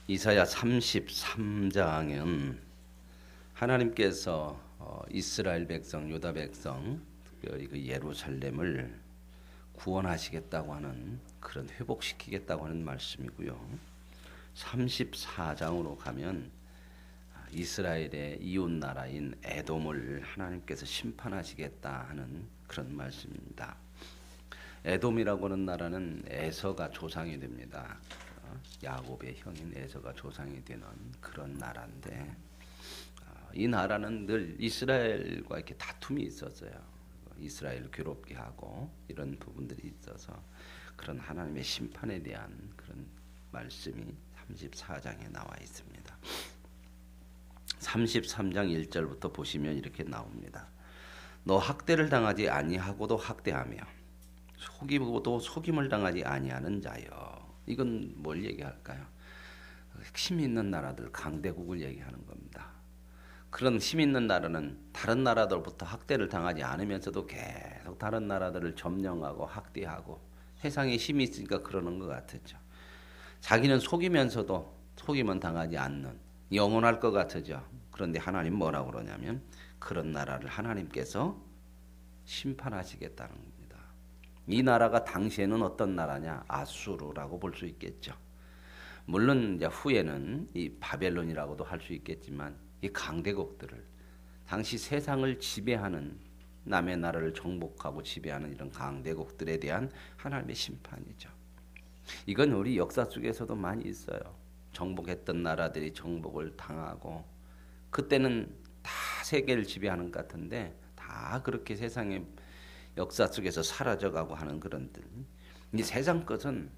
이사야 33장은 하나님께서 이스라엘 백성, 유다 백성, 특별히 그 예루살렘을 구원하시겠다고 하는, 그런 회복시키겠다고 하는 말씀이고요. 34장으로 가면 이스라엘의 이웃 나라인 에돔을 하나님께서 심판하시겠다 하는 그런 말씀입니다. 에돔이라고 하는 나라는 에서가 조상이 됩니다. 야곱의 형인 에서가 조상이 되는 그런 나라인데, 이 나라는 늘 이스라엘과 이렇게 다툼이 있었어요. 이스라엘을 괴롭게 하고 이런 부분들이 있어서 그런 하나님의 심판에 대한 그런 말씀이 34장에 나와 있습니다. 33장 1절부터 보시면 이렇게 나옵니다. 너 학대를 당하지 아니하고도 학대하며 속이고도 속임을 당하지 아니하는 자여. 이건 뭘 얘기할까요? 힘 있는 나라들, 강대국을 얘기하는 겁니다. 그런 힘 있는 나라는 다른 나라들부터 학대를 당하지 않으면서도 계속 다른 나라들을 점령하고 학대하고 세상에 힘이 있으니까 그러는 것 같았죠. 자기는 속이면서도 속임은 당하지 않는, 영원할 것 같으죠. 그런데 하나님 뭐라고 그러냐면 그런 나라를 하나님께서 심판하시겠다는 겁니다. 이 나라가 당시에는 어떤 나라냐? 아수르라고 볼 수 있겠죠. 물론 이제 후에는 이 바벨론이라고도 할 수 있겠지만, 이 강대국들을, 당시 세상을 지배하는, 남의 나라를 정복하고 지배하는 이런 강대국들에 대한 하나님의 심판이죠. 이건 우리 역사 속에서도 많이 있어요. 정복했던 나라들이 정복을 당하고, 그때는 다 세계를 지배하는 것 같은데 다 그렇게 세상의 역사 속에서 사라져가고 하는 그런 들. 이 세상 것은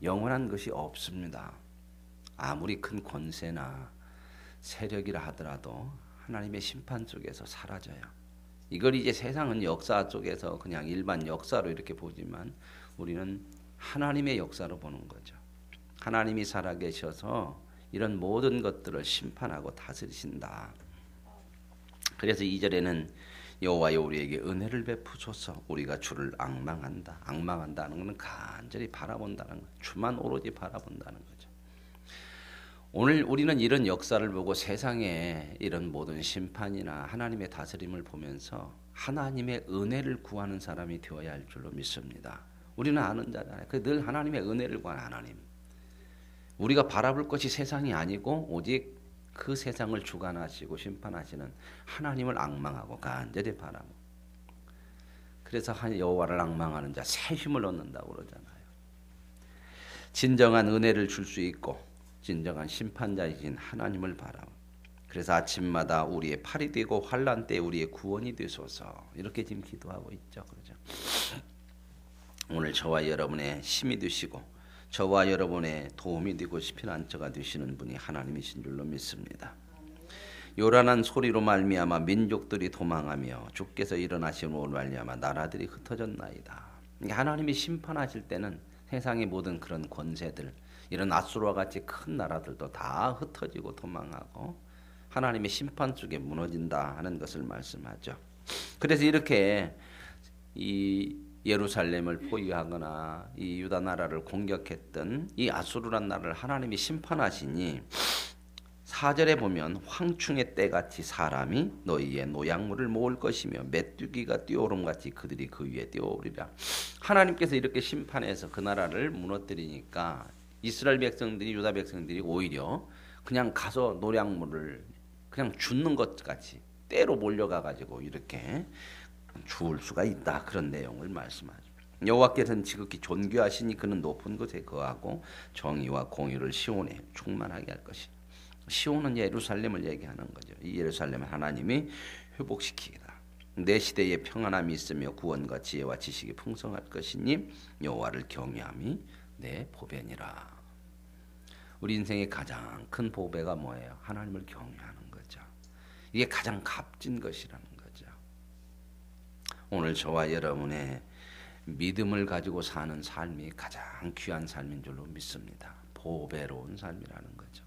영원한 것이 없습니다. 아무리 큰 권세나 세력이라 하더라도 하나님의 심판 속에서 사라져요. 이걸 이제 세상은 역사 속에서 그냥 일반 역사로 이렇게 보지만 우리는 하나님의 역사로 보는 거죠. 하나님이 살아계셔서 이런 모든 것들을 심판하고 다스리신다. 그래서 2절에는 여호와여 우리에게 은혜를 베푸소서. 우리가 주를 앙망한다. 앙망한다는 것은 간절히 바라본다는 거죠. 주만 오로지 바라본다는 거죠. 오늘 우리는 이런 역사를 보고 세상의 이런 모든 심판이나 하나님의 다스림을 보면서 하나님의 은혜를 구하는 사람이 되어야 할 줄로 믿습니다. 우리는 아는 자잖아요. 늘 하나님의 은혜를 구하는 하나님. 우리가 바라볼 것이 세상이 아니고 오직 그 세상을 주관하시고 심판하시는 하나님을 앙망하고 간절히 바라고, 그래서 여호와를 앙망하는 자 새 힘을 얻는다고 그러잖아요. 진정한 은혜를 줄 수 있고 진정한 심판자이신 하나님을 바라고, 그래서 아침마다 우리의 팔이 되고 환난 때 우리의 구원이 되소서, 이렇게 지금 기도하고 있죠. 그렇죠? 오늘 저와 여러분의 힘이 되시고 저와 여러분의 도움이 되고 피난처가 되시는 분이 하나님이신 줄로 믿습니다. 요란한 소리로 말미암아 민족들이 도망하며 주께서 일어나심으로 말미암아 나라들이 흩어졌나이다. 하나님이 심판하실 때는 세상의 모든 그런 권세들, 이런 아수르와 같이 큰 나라들도 다 흩어지고 도망하고 하나님의 심판 속에 무너진다 하는 것을 말씀하죠. 그래서 이렇게 이 예루살렘을 포위하거나 이 유다 나라를 공격했던 이 아수르란 나라를 하나님이 심판하시니 4절에 보면 황충의 때같이 사람이 너희의 노약물을 모을 것이며 메뚜기가 뛰어오름같이 그들이 그 위에 뛰어오리라. 하나님께서 이렇게 심판해서 그 나라를 무너뜨리니까 이스라엘 백성들이, 유다 백성들이 오히려 그냥 가서 노약물을 그냥 줍는 것 같이 때로 몰려가가지고 이렇게 죽을 수가 있다, 그런 내용을 말씀하죠. 여호와께서는 지극히 존귀하시니 그는 높은 곳에 거하고 정의와 공의를 시온에 충만하게 할 것이다. 시온은 예루살렘을 얘기하는 거죠. 이 예루살렘을 하나님이 회복시키겠다. 내 시대에 평안함이 있으며 구원과 지혜와 지식이 풍성할 것이니 여호와를 경외함이 내 보배니라. 우리 인생의 가장 큰 보배가 뭐예요? 하나님을 경외하는 거죠. 이게 가장 값진 것이라는 거죠. 오늘 저와 여러분의 믿음을 가지고 사는 삶이 가장 귀한 삶인 줄로 믿습니다. 보배로운 삶이라는 거죠.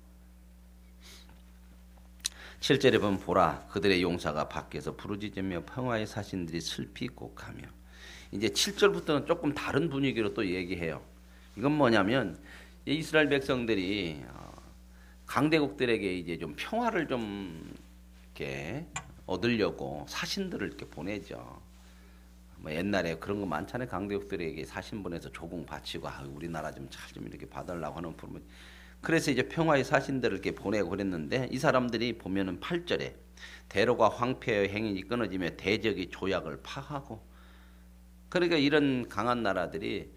7절에 보면 보라 그들의 용사가 밖에서 부르짖으며 평화의 사신들이 슬피 곡하며, 이제 7절부터는 조금 다른 분위기로 또 얘기해요. 이건 뭐냐면 이스라엘 백성들이 강대국들에게 이제 좀 평화를 좀 이렇게 얻으려고 사신들을 이렇게 보내죠. 뭐 옛날에 그런 거 많잖아요. 강대국들에게 사신 보내서 조공 바치고 우리나라 좀 잘 좀 이렇게 봐달라고 하는 부분. 그래서 이제 평화의 사신들을 이렇게 보내고 그랬는데 이 사람들이 보면은 8절에 대로가 황폐하여 행인이 끊어지며 대적이 조약을 파하고 그러니까 이런 강한 나라들이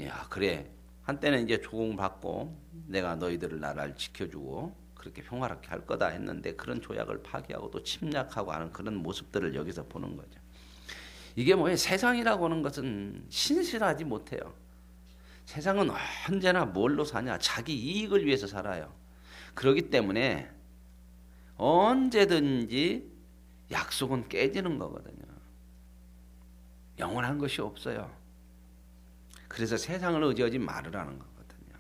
야 그래 한때는 이제 조공받고 내가 너희들을 나라를 지켜주고 그렇게 평화롭게 할 거다 했는데 그런 조약을 파기하고 또 침략하고 하는 그런 모습들을 여기서 보는 거죠. 이게 뭐예요? 세상이라고 하는 것은 신실하지 못해요. 세상은 언제나 뭘로 사냐? 자기 이익을 위해서 살아요. 그렇기 때문에 언제든지 약속은 깨지는 거거든요. 영원한 것이 없어요. 그래서 세상을 의지하지 말으라는 거거든요.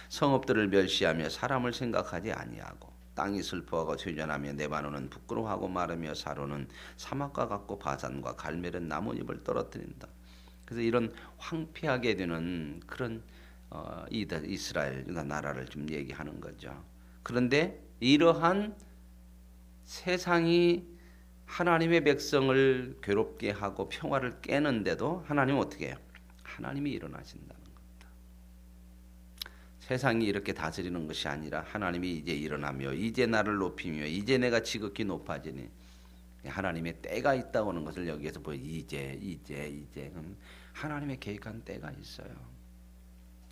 성읍들을 멸시하며 사람을 생각하지 아니하고 땅이 슬퍼하고 퇴전하며 레바논은 부끄러워하고 마르며 사로는 사막과 같고 바산과 갈멜은 나뭇잎을 떨어뜨린다. 그래서 이런 황폐하게 되는 그런 이스라엘 나라를 좀 얘기하는 거죠. 그런데 이러한 세상이 하나님의 백성을 괴롭게 하고 평화를 깨는데도 하나님은 어떻게 해요? 하나님이 일어나신다는 겁니다. 세상이 이렇게 다스리는 것이 아니라 하나님이 이제 일어나며 이제 나를 높이며 이제 내가 지극히 높아지니 하나님의 때가 있다고 하는 것을 여기에서 보여. 이제 하나님의 계획한 때가 있어요.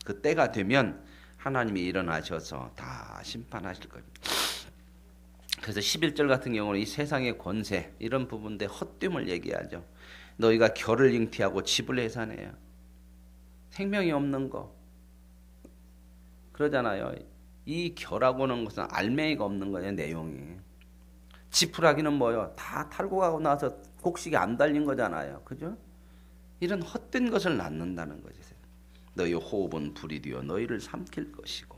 그 때가 되면 하나님이 일어나셔서 다 심판하실 겁니다. 그래서 11절 같은 경우는 이 세상의 권세 이런 부분들 헛됨을 얘기하죠. 너희가 결을 잉태하고 집을 해산해요. 생명이 없는 거 그러잖아요. 이 결하고 하는 것은 알맹이가 없는 거예요. 내용이. 지푸라기는 뭐요? 다 탈고 가고 나서 곡식이 안 달린 거잖아요. 그죠? 이런 헛된 것을 낳는다는 거죠. 너희 호흡은 불이 되어 너희를 삼킬 것이고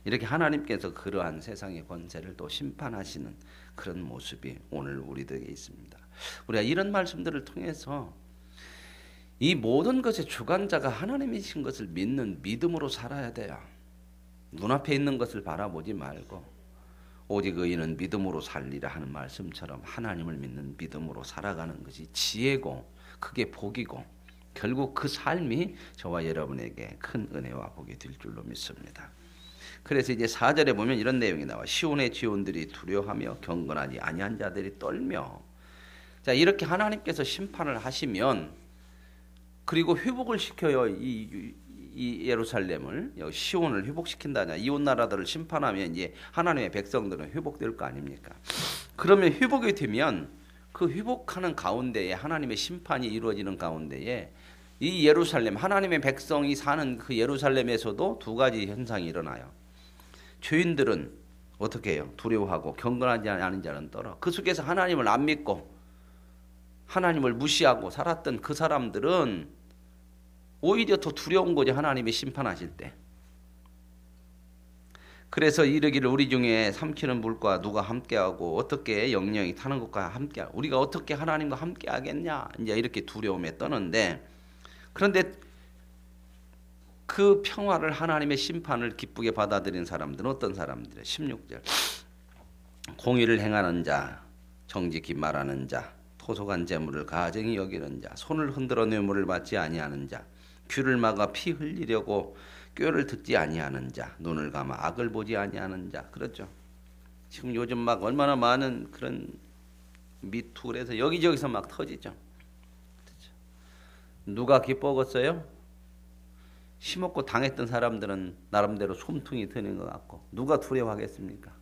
이렇게 하나님께서 그러한 세상의 권세를 또 심판하시는 그런 모습이 오늘 우리들에게 있습니다. 우리가 이런 말씀들을 통해서 이 모든 것의 주관자가 하나님이신 것을 믿는 믿음으로 살아야 돼요. 눈앞에 있는 것을 바라보지 말고 오직 의인은 믿음으로 살리라 하는 말씀처럼 하나님을 믿는 믿음으로 살아가는 것이 지혜고 그게 복이고 결국 그 삶이 저와 여러분에게 큰 은혜와 복이 될 줄로 믿습니다. 그래서 이제 4절에 보면 이런 내용이 나와. 시온의 지온들이 두려워하며 경건하지 아니한 자들이 떨며. 자, 이렇게 하나님께서 심판을 하시면 그리고 회복을 시켜요. 이 예루살렘을 시온을 회복시킨다냐. 이웃 나라들을 심판하면 이제 하나님의 백성들은 회복될 거 아닙니까? 그러면 회복이 되면 그 회복하는 가운데에 하나님의 심판이 이루어지는 가운데에 이 예루살렘 하나님의 백성이 사는 그 예루살렘에서도 두 가지 현상이 일어나요. 죄인들은 어떻게 해요? 두려워하고 경건하지 않은 자는 떨어. 그 속에서 하나님을 안 믿고 하나님을 무시하고 살았던 그 사람들은 오히려 더 두려운 거죠. 하나님이 심판하실 때. 그래서 이르기를 우리 중에 삼키는 물과 누가 함께하고 어떻게 영령이 타는 것과 함께하고 우리가 어떻게 하나님과 함께하겠냐 이제 이렇게 두려움에 떠는데 그런데 그 평화를 하나님의 심판을 기쁘게 받아들인 사람들은 어떤 사람들이에요? 16절 공의를 행하는 자 정직히 말하는 자 토속한 재물을 가증히 여기는 자 손을 흔들어 뇌물을 받지 아니하는 자 귀를 막아 피 흘리려고 꾀를 듣지 아니하는 자 눈을 감아 악을 보지 아니하는 자 그렇죠. 지금 요즘 막 얼마나 많은 그런 미투에서 여기저기서 막 터지죠. 그렇죠. 누가 기뻐하겠어요? 심었고 당했던 사람들은 나름대로 솜퉁이 드는 것 같고 누가 두려워하겠습니까?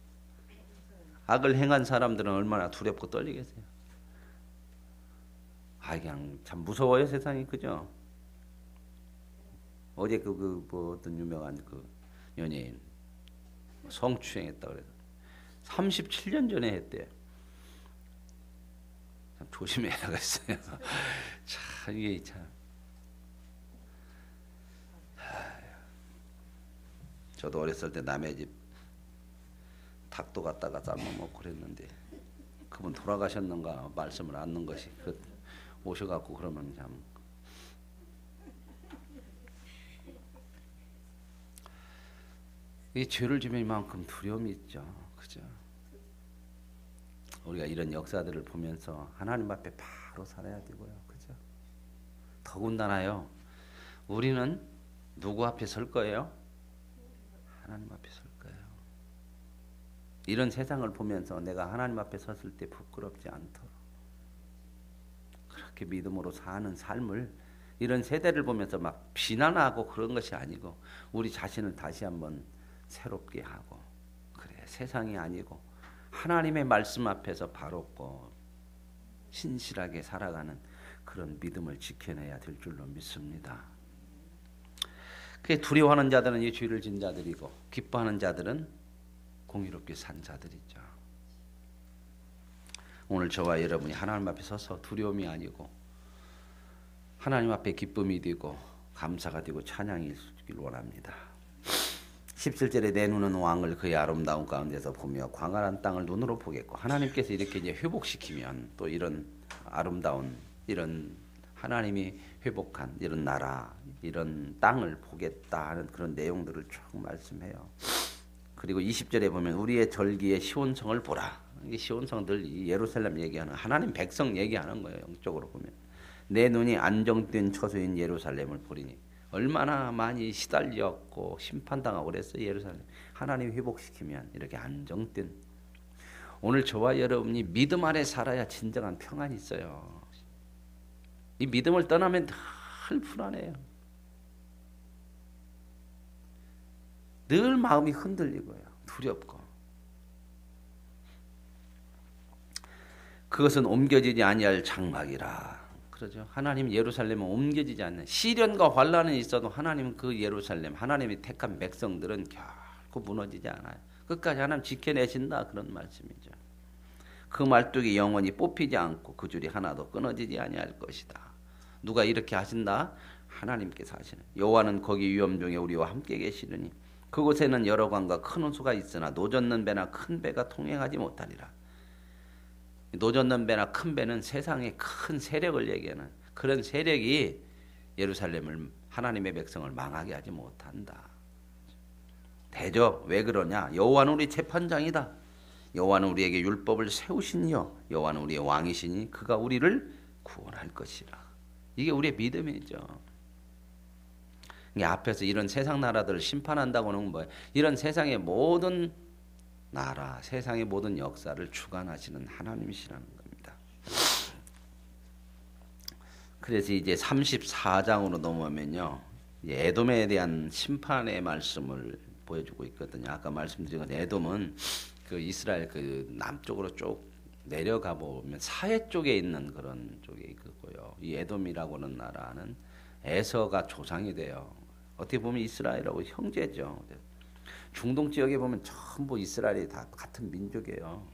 악을 행한 사람들은 얼마나 두렵고 떨리겠어요. 그냥 참 무서워요 세상이 그죠? 어제 뭐 어떤 유명한 그 연예인 성추행했다 그래서 37년 전에 했대요. 참 조심해야겠어요. 참 이게 참. 저도 어렸을 때 남의 집 닭도 갖다가 삶아 먹고 그랬는데 그분 돌아가셨는가 말씀을 않는 것이 오셔갖고 그러면 참. 이 죄를 지면 이만큼 두려움이 있죠. 그죠? 우리가 이런 역사들을 보면서 하나님 앞에 바로 살아야 되고요. 그죠? 더군다나요. 우리는 누구 앞에 설 거예요? 하나님 앞에 설 거예요. 이런 세상을 보면서 내가 하나님 앞에 섰을 때 부끄럽지 않도록 그렇게 믿음으로 사는 삶을 이런 세대를 보면서 막 비난하고 그런 것이 아니고 우리 자신을 다시 한번 새롭게 하고 그래 세상이 아니고 하나님의 말씀 앞에서 바롭고 신실하게 살아가는 그런 믿음을 지켜내야 될 줄로 믿습니다. 그게 두려워하는 자들은 이 죄를 진 자들이고 기뻐하는 자들은 공의롭게 산 자들이죠. 오늘 저와 여러분이 하나님 앞에 서서 두려움이 아니고 하나님 앞에 기쁨이 되고 감사가 되고 찬양이 있기를 원합니다. 17절에 내 눈은 왕을 그의 아름다운 가운데서 보며 광활한 땅을 눈으로 보겠고 하나님께서 이렇게 이제 회복시키면 또 이런 아름다운 이런 하나님이 회복한 이런 나라 이런 땅을 보겠다 하는 그런 내용들을 쭉 말씀해요. 그리고 20절에 보면 우리의 절기의 시온성을 보라. 이게 시온성 늘 예루살렘 얘기하는 하나님 백성 얘기하는 거예요. 영적으로 보면 내 눈이 안정된 처소인 예루살렘을 보리니 얼마나 많이 시달렸고 심판당하고 그랬어요. 예루살렘 하나님 회복시키면 이렇게 안정된 오늘 저와 여러분이 믿음 아래 살아야 진정한 평안이 있어요. 이 믿음을 떠나면 늘 불안해요. 늘 마음이 흔들리고요. 두렵고. 그것은 옮겨지지 아니할 장막이라. 그러죠. 하나님 예루살렘은 옮겨지지 않는 시련과 환난이 있어도 하나님 그 예루살렘 하나님이 택한 백성들은 결코 무너지지 않아요. 끝까지 하나님 지켜내신다 그런 말씀이죠. 그 말뚝이 영원히 뽑히지 않고 그 줄이 하나도 끊어지지 아니할 것이다. 누가 이렇게 하신다? 하나님께서 하시는. 여호와는 거기 위험 중에 우리와 함께 계시느니 그곳에는 여러 강과 큰 호수가 있으나 노젓는 배나 큰 배가 통행하지 못하리라. 노젓는 배나 큰 배는 세상의 큰 세력을 얘기하는 그런 세력이 예루살렘을 하나님의 백성을 망하게 하지 못한다. 대저 왜 그러냐? 여호와는 우리 재판장이다. 여호와는 우리에게 율법을 세우시니요 여호와는 우리의 왕이시니 그가 우리를 구원할 것이라. 이게 우리의 믿음이죠. 이게 앞에서 이런 세상 나라들을 심판한다고는 뭐예요? 이런 세상의 모든 나라, 세상의 모든 역사를 주관하시는 하나님이시라는 겁니다. 그래서 이제 34장으로 넘어오면요, 에돔에 대한 심판의 말씀을 보여주고 있거든요. 아까 말씀드린 것처럼 에돔은 그 이스라엘 그 남쪽으로 쭉 내려가 보면 사해 쪽에 있는 그런 쪽에 있고요. 이 에돔이라고 하는 나라는 에서가 조상이 돼요. 어떻게 보면 이스라엘하고 형제죠. 중동 지역에 보면 전부 이스라엘이 다 같은 민족이에요.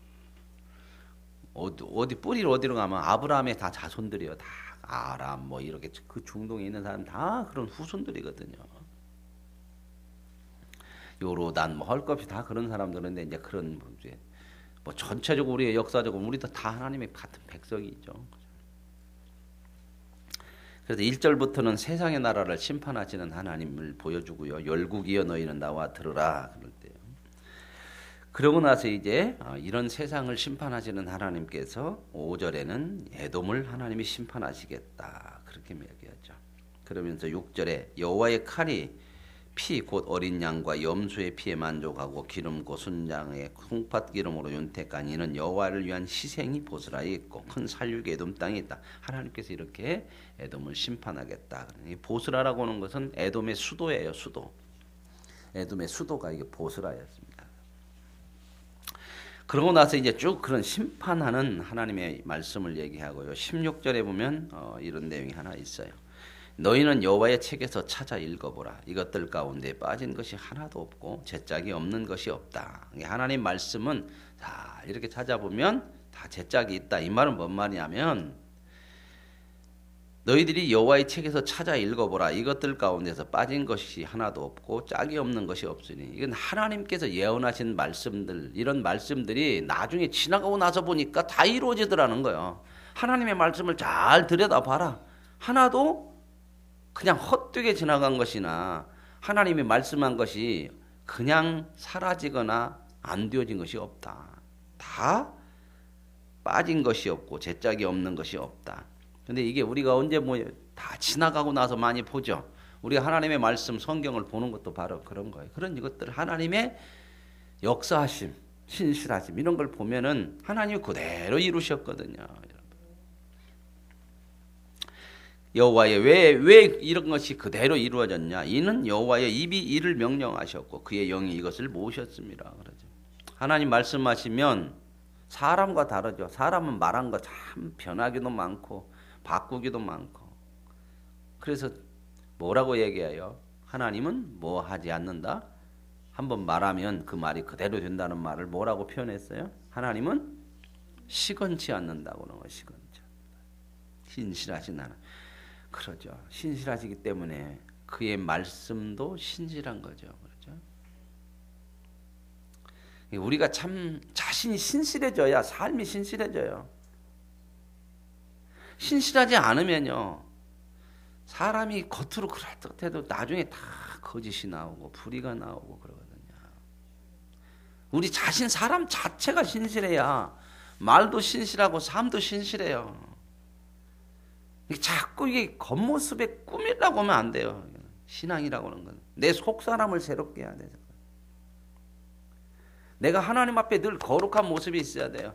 어디 뿌리를 어디로 가면 아브라함의 다 자손들이요. 다 아람 뭐 이렇게 그 중동에 있는 사람 다 그런 후손들이거든요. 요로단 뭐 할 것 없이 다 그런 사람들인데 이제 그런 문제. 뭐 전체적으로 우리의 역사적으로 우리도 다 하나님의 같은 백성이죠. 그래서 1절부터는 세상의 나라를 심판하시는 하나님을 보여주고요. 열국이여 너희는 나와 들으라 그럴 때요. 그러고 나서 이제 이런 세상을 심판하시는 하나님께서 5절에는 에돔을 하나님이 심판하시겠다 그렇게 이야기하죠. 그러면서 6절에 여호와의 칼이 피 곧 어린 양과 염소의 피에 만족하고 기름 곧 순장의 콩팥 기름으로 윤택한 이는 여호와를 위한 희생이 보스라에 있고 큰 살육의 에돔 땅에 있다. 하나님께서 이렇게 에돔을 심판하겠다. 이 보스라라고 하는 것은 에돔의 수도예요. 수도. 에돔의 수도가 이게 보스라였습니다. 그러고 나서 이제 쭉 그런 심판하는 하나님의 말씀을 얘기하고요. 16절에 보면 이런 내용이 하나 있어요. 너희는 여호와의 책에서 찾아 읽어보라. 이것들 가운데 빠진 것이 하나도 없고 제짝이 없는 것이 없다. 하나님 말씀은 다 이렇게 찾아보면 다 제짝이 있다. 이 말은 뭔 말이냐면 너희들이 여호와의 책에서 찾아 읽어보라. 이것들 가운데서 빠진 것이 하나도 없고 짝이 없는 것이 없으니 이건 하나님께서 예언하신 말씀들 이런 말씀들이 나중에 지나가고 나서 보니까 다 이루어지더라는 거예요. 하나님의 말씀을 잘 들여다봐라. 하나도 그냥 헛되게 지나간 것이나 하나님이 말씀한 것이 그냥 사라지거나 안 되어진 것이 없다. 다 빠진 것이 없고 제짝이 없는 것이 없다. 근데 이게 우리가 언제 뭐 다 지나가고 나서 많이 보죠. 우리가 하나님의 말씀 성경을 보는 것도 바로 그런 거예요. 그런 이것들 하나님의 역사하심, 신실하심 이런 걸 보면은 하나님이 그대로 이루셨거든요. 여호와의 왜 이런 것이 그대로 이루어졌냐? 이는 여호와의 입이 이를 명령하셨고 그의 영이 이것을 모으셨습니다. 그러죠. 하나님 말씀하시면 사람과 다르죠. 사람은 말한 거 참 변하기도 많고 바꾸기도 많고. 그래서 뭐라고 얘기해요? 하나님은 뭐 하지 않는다? 한번 말하면 그 말이 그대로 된다는 말을 뭐라고 표현했어요? 하나님은 시건치 않는다고 그러는 거예요. 시건치 않는다. 신실하신 하나님. 그러죠. 신실하시기 때문에 그의 말씀도 신실한 거죠. 그렇죠? 우리가 참 자신이 신실해져야 삶이 신실해져요. 신실하지 않으면요. 사람이 겉으로 그럴듯해도 나중에 다 거짓이 나오고 불의가 나오고 그러거든요. 우리 자신 사람 자체가 신실해야 말도 신실하고 삶도 신실해요. 자꾸 이게 겉모습에 꾸미려고 하면 안 돼요. 신앙이라고 하는 건 내 속사람을 새롭게 해야 돼요. 내가 하나님 앞에 늘 거룩한 모습이 있어야 돼요.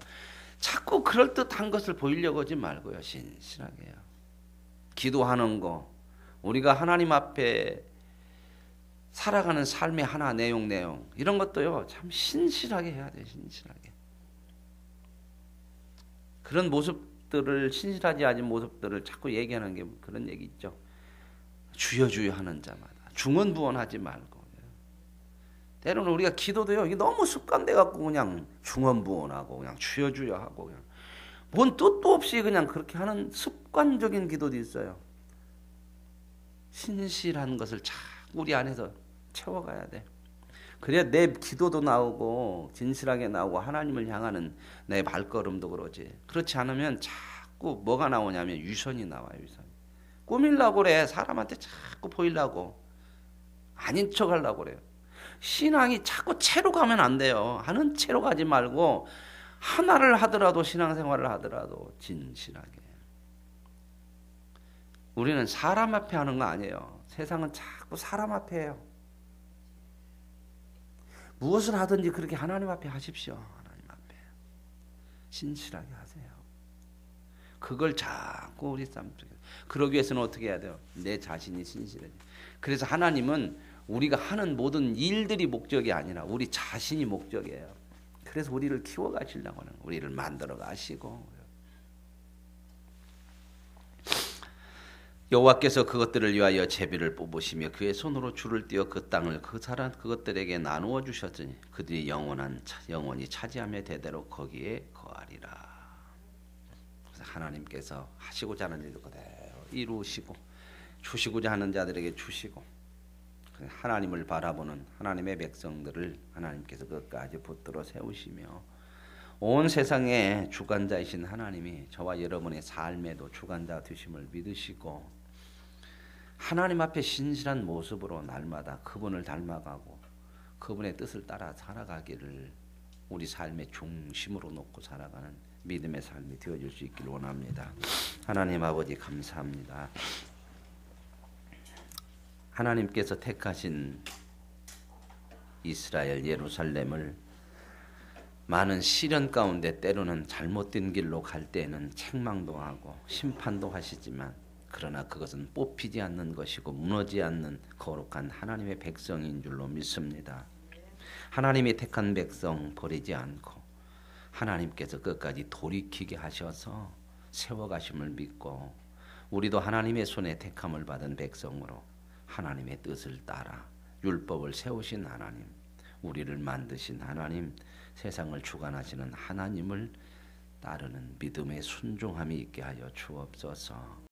자꾸 그럴듯한 것을 보이려고 하지 말고요. 신실하게 해요. 기도하는 거, 우리가 하나님 앞에 살아가는 삶의 하나 내용 이런 것도요. 참 신실하게 해야 돼요. 신실하게. 그런 모습들을 신실하지 않은 모습들을 자꾸 얘기하는 게 그런 얘기 있죠. 주여 주여 하는 자마다 중언부언하지 말고. 때로는 우리가 기도도요. 이게 너무 습관돼 갖고 그냥 중언부언하고 그냥 주여 주여 하고 그냥 뭔 뜻도 없이 그냥 그렇게 하는 습관적인 기도도 있어요. 신실한 것을 자꾸 우리 안에서 채워가야 돼. 그래야 내 기도도 나오고 진실하게 나오고 하나님을 향하는 내 발걸음도 그러지. 그렇지 않으면 자꾸 뭐가 나오냐면 유선이 나와요. 유선. 꾸밀라고 그래. 사람한테 자꾸 보이려고. 아닌 척 하려고 그래요. 신앙이 자꾸 채로 가면 안 돼요. 하는 채로 가지 말고 하나를 하더라도 신앙생활을 하더라도 진실하게. 우리는 사람 앞에 하는 거 아니에요. 세상은 자꾸 사람 앞에 해요. 무엇을 하든지 그렇게 하나님 앞에 하십시오. 하나님 앞에. 신실하게 하세요. 그걸 자꾸 우리 삶 속에. 그러기 위해서는 어떻게 해야 돼요? 내 자신이 신실해져. 그래서 하나님은 우리가 하는 모든 일들이 목적이 아니라 우리 자신이 목적이에요. 그래서 우리를 키워가시려고 하는 거예요. 우리를 만들어 가시고. 여호와께서 그것들을 위하여 제비를 뽑으시며 그의 손으로 줄을 띄어 그 땅을 그 사람 그것들에게 나누어 주셨으니 그들이 영원히 차지하며 대대로 거기에 거하리라. 그래서 하나님께서 하시고자 하는 일을 그대로 이루시고 주시고자 하는 자들에게 주시고 하나님을 바라보는 하나님의 백성들을 하나님께서 끝까지 붙들어 세우시며 온 세상의 주관자이신 하나님이 저와 여러분의 삶에도 주관자 되심을 믿으시고 하나님 앞에 신실한 모습으로 날마다 그분을 닮아가고 그분의 뜻을 따라 살아가기를 우리 삶의 중심으로 놓고 살아가는 믿음의 삶이 되어줄 수 있기를 원합니다. 하나님 아버지 감사합니다. 하나님께서 택하신 이스라엘 예루살렘을 많은 시련 가운데 때로는 잘못된 길로 갈 때에는 책망도 하고 심판도 하시지만 그러나 그것은 뽑히지 않는 것이고 무너지지 않는 거룩한 하나님의 백성인 줄로 믿습니다. 하나님이 택한 백성 버리지 않고 하나님께서 끝까지 돌이키게 하셔서 세워가심을 믿고 우리도 하나님의 손에 택함을 받은 백성으로 하나님의 뜻을 따라 율법을 세우신 하나님, 우리를 만드신 하나님, 세상을 주관하시는 하나님을 따르는 믿음의 순종함이 있게 하여 주옵소서.